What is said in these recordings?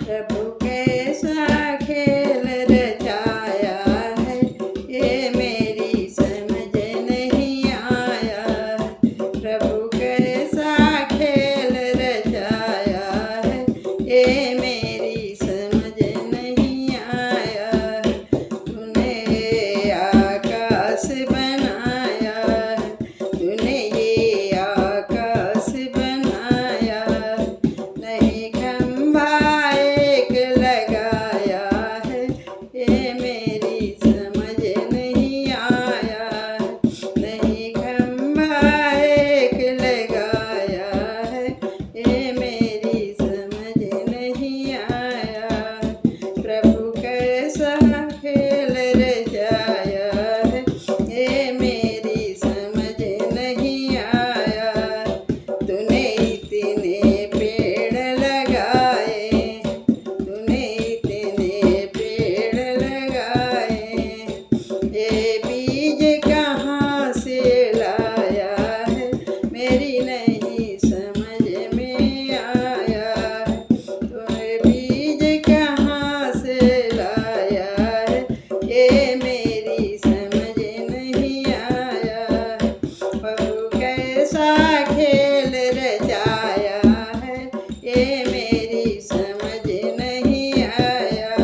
प्रभु कैसा खेल रचाया है, ये मेरी समझ नहीं आया। प्रभु कैसा खेल रचाया है, ये मेरी समझ नहीं आया। तूने आकाश बनाया, तूने ये आकाश बनाया, नहीं खंभा एक लगाया है, ये मेरी समझ नहीं आया। नहीं खंभा एक लगाया है, ये मेरी समझ नहीं आया। प्रभु कैसा खेल रचाया है, ये मेरी समझ नहीं आया। तूने इतने पेड़ लगाए, तूने इतने पेड़ लगाए, ये बीज कहाँ से लाया है, मेरी नहीं समझ में आया। तूने बीज कहाँ से लाया है, ये मेरी समझ नहीं आया। प्रभु कैसा खेल रचाया है, ये मेरी समझ नहीं आया।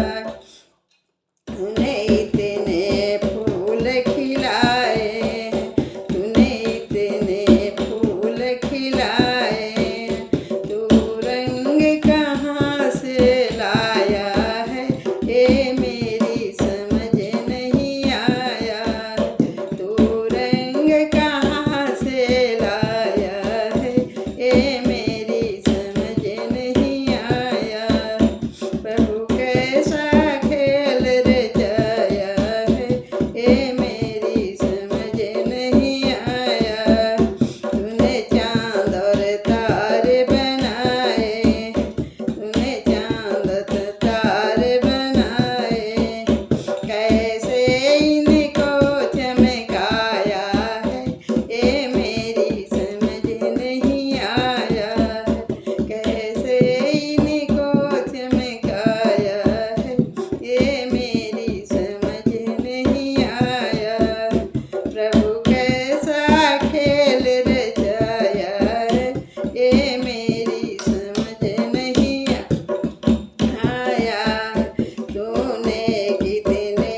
तूने इतने फूल खिलाए, तूने इतने फूल खिलाए, तू रंग कहाँ से लाया है, ये मेरी समझ नहीं आया। तू रंग कहाँ से लाया है, ये मेरी समझ नहीं आया। प्रभु कैसा खेल रचाया है, ये मेरी समझ नहीं आया। तूने चाँद और तारे बनाए, तूने चाँद और तारे बनाए, कैसे इनको चमकाया है, ये मेरी समझ नहीं आया। कैसे इनको चमकाया है, ये मेरी समझ नहीं आया। प्रभु कैसा खेल रचाया है, ये मेरी समझ नहीं आया। तूने कितने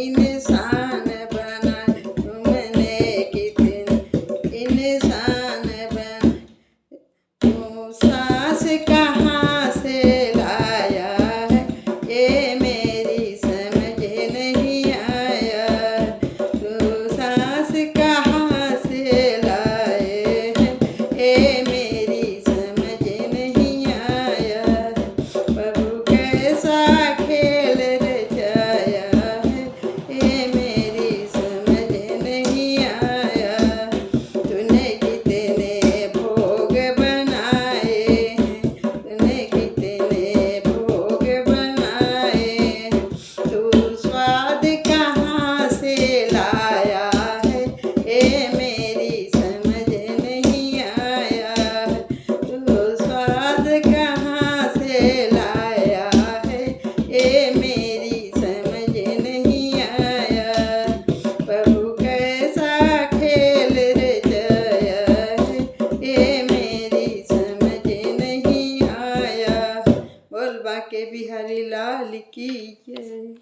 इंसान बनाए, तुमने कितने इंसान बनाए, तू सांस कहाँ से लाया है, ये मेरी समझ नहीं आया। तू सांस कहाँ से लाए हैं, ये मेरी समझ नहीं आया। प्रभु कैसा खेल रचाया है, ये मेरी समझ नहीं आया। तूने कितने भोग बनाए, तूने कितने भोग बनाए, तू स्वाद कहाँ से लाया है, ये मेरी समझ नहीं आया। तू स्वाद कहाँ से लाया है, ये मेरी समझ नहीं आया। प्रभु कैसा खेल रचाया है, ये मेरी समझ नहीं आया। बोल बाके बिहारी लाल की जय।